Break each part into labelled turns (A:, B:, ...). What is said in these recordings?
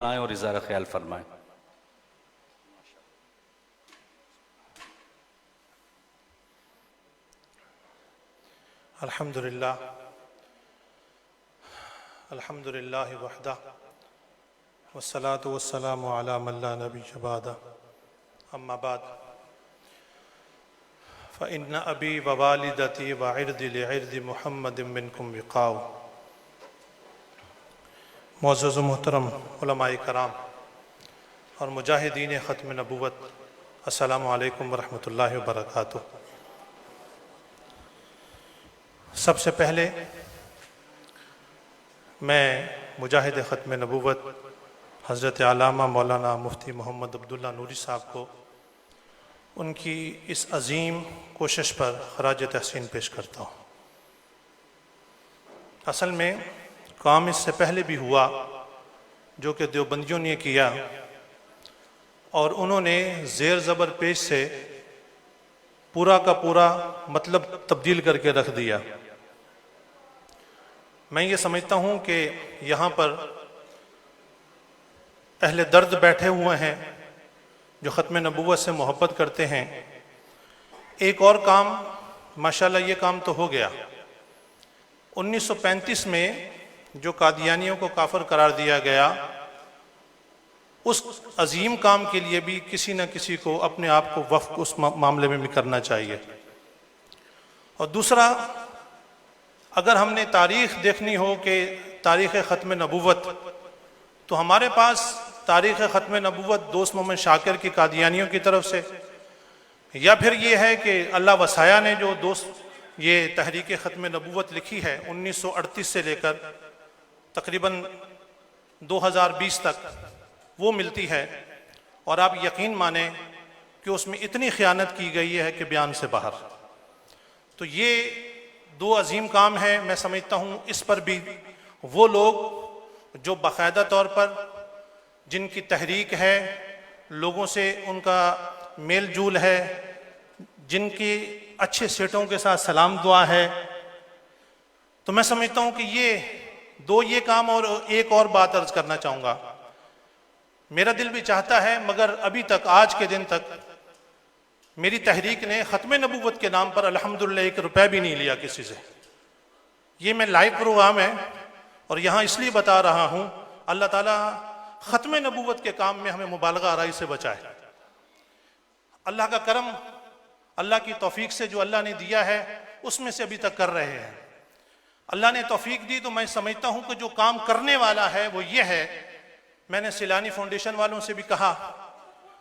A: آئیں اور اظہار خیال فرمائیں۔
B: الحمدللہ وحدہ والصلاة والسلام علی من لا نبی بعدہ اما بعد فإن ابی ووالدتی وعردی لعرد محمد منکم وقاء۔ معزز و محترم علماء کرام اور مجاہدین ختم نبوت، السلام علیکم ورحمۃ اللہ وبرکاتہ۔ سب سے پہلے میں مجاہد ختم نبوت حضرت علامہ مولانا مفتی محمد عبداللہ نوری صاحب کو ان کی اس عظیم کوشش پر خراج تحسین پیش کرتا ہوں۔ اصل میں کام اس سے پہلے بھی ہوا جو کہ دیوبندیوں نے کیا، اور انہوں نے زیر زبر پیش سے پورا کا پورا مطلب تبدیل کر کے رکھ دیا۔ میں یہ سمجھتا ہوں کہ یہاں پر اہل درد بیٹھے ہوئے ہیں جو ختم نبوت سے محبت کرتے ہیں۔ ایک اور کام، ماشاءاللہ یہ کام تو ہو گیا۔ 1935 میں جو قادیانیوں کو کافر قرار دیا گیا، اس عظیم کام کے لیے بھی کسی نہ کسی کو اپنے آپ کو وقف اس معاملے میں بھی کرنا چاہیے۔ اور دوسرا، اگر ہم نے تاریخ دیکھنی ہو کہ تاریخ ختم نبوت، تو ہمارے پاس تاریخ ختم نبوت دوست محمد شاکر کی قادیانیوں کی طرف سے، یا پھر یہ ہے کہ اللہ وسایہ نے جو یہ تحریک ختم نبوت لکھی ہے 1938 سے لے کر تقریباً 2020 تک، وہ ملتی ہے، اور آپ یقین مانیں کہ اس میں اتنی خیانت کی گئی ہے کہ بیان سے باہر۔ تو یہ دو عظیم کام ہیں۔ میں سمجھتا ہوں اس پر بھی وہ لوگ جو باقاعدہ طور پر جن کی تحریک ہے، لوگوں سے ان کا میل جول ہے، جن کی اچھے سیٹوں کے ساتھ سلام دعا ہے، تو میں سمجھتا ہوں کہ یہ کام، اور ایک اور بات عرض کرنا چاہوں گا۔ میرا دل بھی چاہتا ہے، مگر ابھی تک آج کے دن تک میری تحریک نے ختم نبوت کے نام پر الحمدللہ 1 روپے بھی نہیں لیا کسی سے۔ یہ میں لائیو پروگرام ہے اور یہاں اس لیے بتا رہا ہوں، اللہ تعالیٰ ختم نبوت کے کام میں ہمیں مبالغہ آرائی سے بچائے۔ اللہ کا کرم، اللہ کی توفیق سے جو اللہ نے دیا ہے اس میں سے ابھی تک کر رہے ہیں۔ اللہ نے توفیق دی تو میں سمجھتا ہوں کہ جو کام کرنے والا ہے وہ یہ ہے۔ میں نے سیلانی فاؤنڈیشن والوں سے بھی کہا،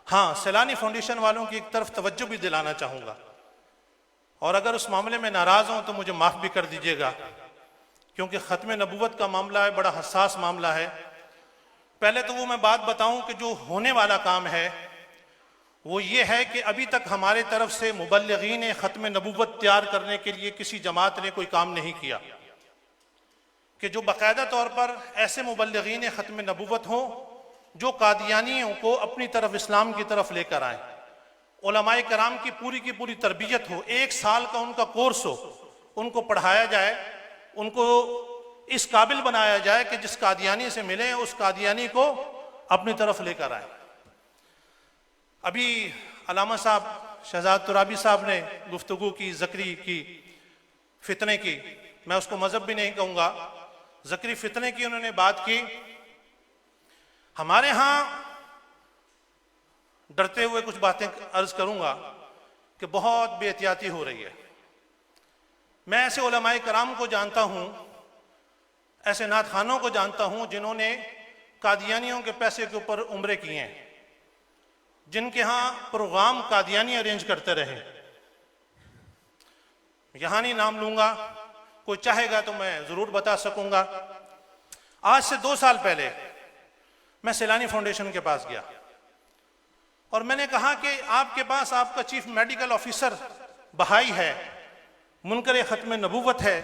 B: ہاں سیلانی فاؤنڈیشن والوں کی ایک طرف توجہ بھی دلانا چاہوں گا، اور اگر اس معاملے میں ناراض ہوں تو مجھے معاف بھی کر دیجیے گا، کیونکہ ختم نبوت کا معاملہ ہے، بڑا حساس معاملہ ہے۔ پہلے تو وہ میں بات بتاؤں کہ جو ہونے والا کام ہے وہ یہ ہے کہ ابھی تک ہمارے طرف سے مبلغین ختم نبوت تیار کرنے کے لیے کسی جماعت نے کوئی کام نہیں کیا، کہ جو باقاعدہ طور پر ایسے مبلغین ختم نبوت ہوں جو قادیانیوں کو اپنی طرف، اسلام کی طرف لے کر آئیں۔ علماء کرام کی پوری تربیت ہو، 1 سال کا ان کا کورس ہو، ان کو پڑھایا جائے، ان کو اس قابل بنایا جائے کہ جس قادیانی سے ملیں اس قادیانی کو اپنی طرف لے کر آئیں۔ ابھی علامہ صاحب شہزاد ترابی صاحب نے گفتگو کی زکری کی فتنے کی، میں اس کو مذہب بھی نہیں کہوں گا، زکری فتنے کی انہوں نے بات کی۔ ہمارے ہاں ڈرتے ہوئے کچھ باتیں عرض کروں گا کہ بہت بے احتیاطی ہو رہی ہے۔ میں ایسے علماء کرام کو جانتا ہوں، ایسے نعت خوانوں کو جانتا ہوں جنہوں نے قادیانیوں کے پیسے کے اوپر عمرے کیے ہیں، جن کے ہاں پروگرام قادیانی ارینج کرتے رہے۔ یہاں نہیں نام لوں گا، کوئی چاہے گا تو میں ضرور بتا سکوں گا۔ آج سے 2 سال پہلے میں سیلانی فاؤنڈیشن کے پاس گیا اور میں نے کہا کہ آپ کے پاس آپ کا چیف میڈیکل آفیسر بہائی ہے، منکر ختم نبوت ہے،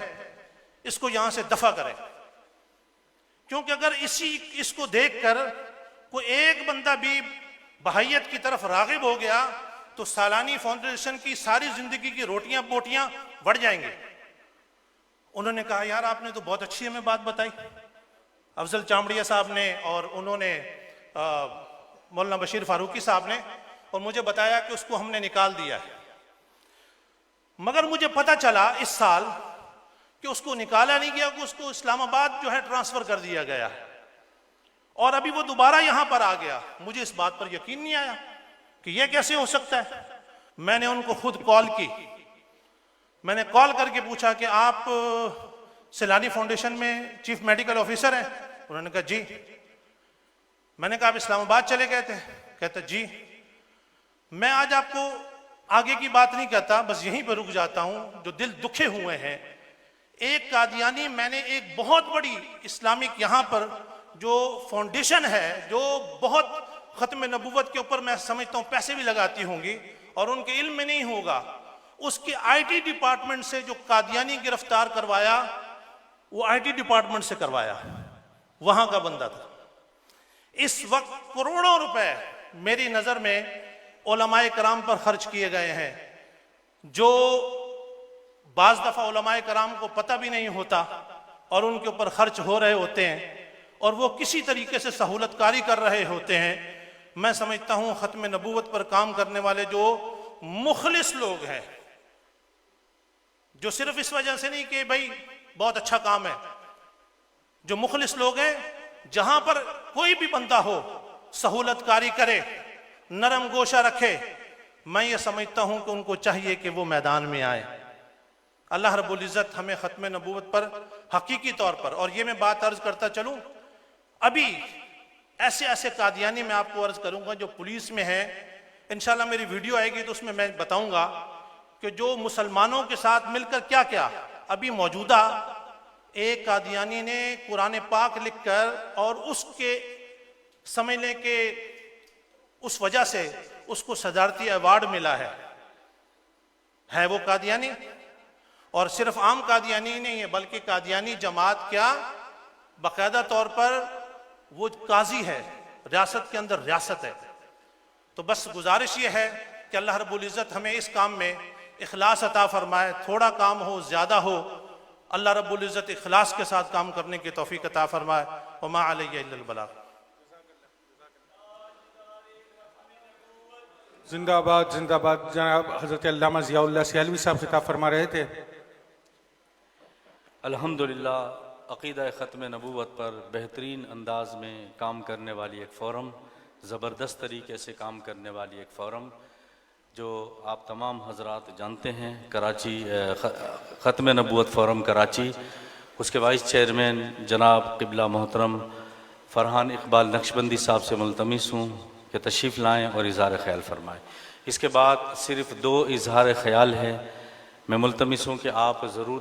B: اس کو یہاں سے دفع کریں، کیونکہ اگر اس کو دیکھ کر کوئی ایک بندہ بھی بہائیت کی طرف راغب ہو گیا تو سیلانی فاؤنڈیشن کی ساری زندگی کی روٹیاں بوٹیاں بڑھ جائیں گے۔ انہوں نے کہا، یار آپ نے تو بہت اچھی ہمیں بات بتائی، افضل چامڑیا صاحب نے، اور انہوں نے مولانا بشیر فاروقی صاحب نے، اور مجھے بتایا کہ اس کو ہم نے نکال دیا ہے، مگر مجھے پتہ چلا اس سال کہ اس کو نکالا نہیں گیا، کہ اس کو اسلام آباد جو ہے ٹرانسفر کر دیا گیا، اور ابھی وہ دوبارہ یہاں پر آ گیا۔ مجھے اس بات پر یقین نہیں آیا کہ یہ کیسے ہو سکتا ہے۔ میں نے ان کو خود کال کی، میں نے کال کر کے پوچھا کہ آپ سیلانی فاؤنڈیشن میں چیف میڈیکل آفیسر ہیں؟ انہوں نے کہا جی۔ میں نے کہا آپ اسلام آباد چلے گئے تھے؟ کہتا جی۔ میں آج آپ کو آگے کی بات نہیں کہتا، بس یہیں پہ رک جاتا ہوں، جو دل دکھے ہوئے ہیں۔ ایک قادیانی، میں نے ایک بہت بڑی اسلامک یہاں پر جو فاؤنڈیشن ہے، جو بہت ختم نبوت کے اوپر میں سمجھتا ہوں پیسے بھی لگاتی ہوں گی اور ان کے علم میں نہیں ہوگا، اس کے آئی ٹی ڈپارٹمنٹ سے جو قادیانی گرفتار کروایا، وہ آئی ٹی ڈپارٹمنٹ سے کروایا، وہاں کا بندہ تھا۔ اس وقت کروڑوں روپے میری نظر میں علماء کرام پر خرچ کیے گئے ہیں، جو بعض دفعہ علماء کرام کو پتہ بھی نہیں ہوتا اور ان کے اوپر خرچ ہو رہے ہوتے ہیں، اور وہ کسی طریقے سے سہولت کاری کر رہے ہوتے ہیں۔ میں سمجھتا ہوں ختم نبوت پر کام کرنے والے جو مخلص لوگ ہیں، جو صرف اس وجہ سے نہیں کہ بھائی بہت اچھا کام ہے، جو مخلص لوگ ہیں، جہاں پر کوئی بھی بندہ ہو سہولت کاری کرے، نرم گوشہ رکھے، میں یہ سمجھتا ہوں کہ ان کو چاہیے کہ وہ میدان میں آئے۔ اللہ رب العزت ہمیں ختم نبوت پر حقیقی طور پر، اور یہ میں بات عرض کرتا چلوں، ابھی ایسے ایسے قادیانی میں آپ کو عرض کروں گا جو پولیس میں ہیں، انشاءاللہ میری ویڈیو آئے گی تو اس میں میں بتاؤں گا کہ جو مسلمانوں کے ساتھ مل کر کیا کیا۔ ابھی موجودہ ایک قادیانی نے قرآن پاک لکھ کر، اور اس کے سمجھ لیں کہ اس وجہ سے اس کو صدارتی ایوارڈ ملا ہے وہ قادیانی، اور صرف عام قادیانی نہیں ہے بلکہ قادیانی جماعت کیا باقاعدہ طور پر وہ قاضی ہے، ریاست کے اندر ریاست ہے۔ تو بس گزارش یہ ہے کہ اللہ رب العزت ہمیں اس کام میں اخلاص عطا فرمائے، تھوڑا کام ہو زیادہ ہو، اللہ رب العزت اخلاص کے ساتھ کام کرنے کی توفیق عطا فرمائے۔ وما علیہ الا البلاغ۔
A: زندہ آباد زندہ آباد۔ جناب حضرت علامہ ضیاء اللہ سیالوی صاحب خطاب فرما رہے تھے۔
C: الحمدللہ عقیدہ ختم نبوت پر بہترین انداز میں کام کرنے والی ایک فورم، زبردست طریقے سے کام کرنے والی ایک فورم، جو آپ تمام حضرات جانتے ہیں، کراچی ختم نبوت فورم کراچی، اس کے وائس چیئرمین جناب قبلہ محترم فرحان اقبال نقشبندی صاحب سے ملتمس ہوں کہ تشریف لائیں اور اظہار خیال فرمائیں۔ اس کے بعد صرف 2 اظہار خیال ہے، میں ملتمس ہوں کہ آپ ضرور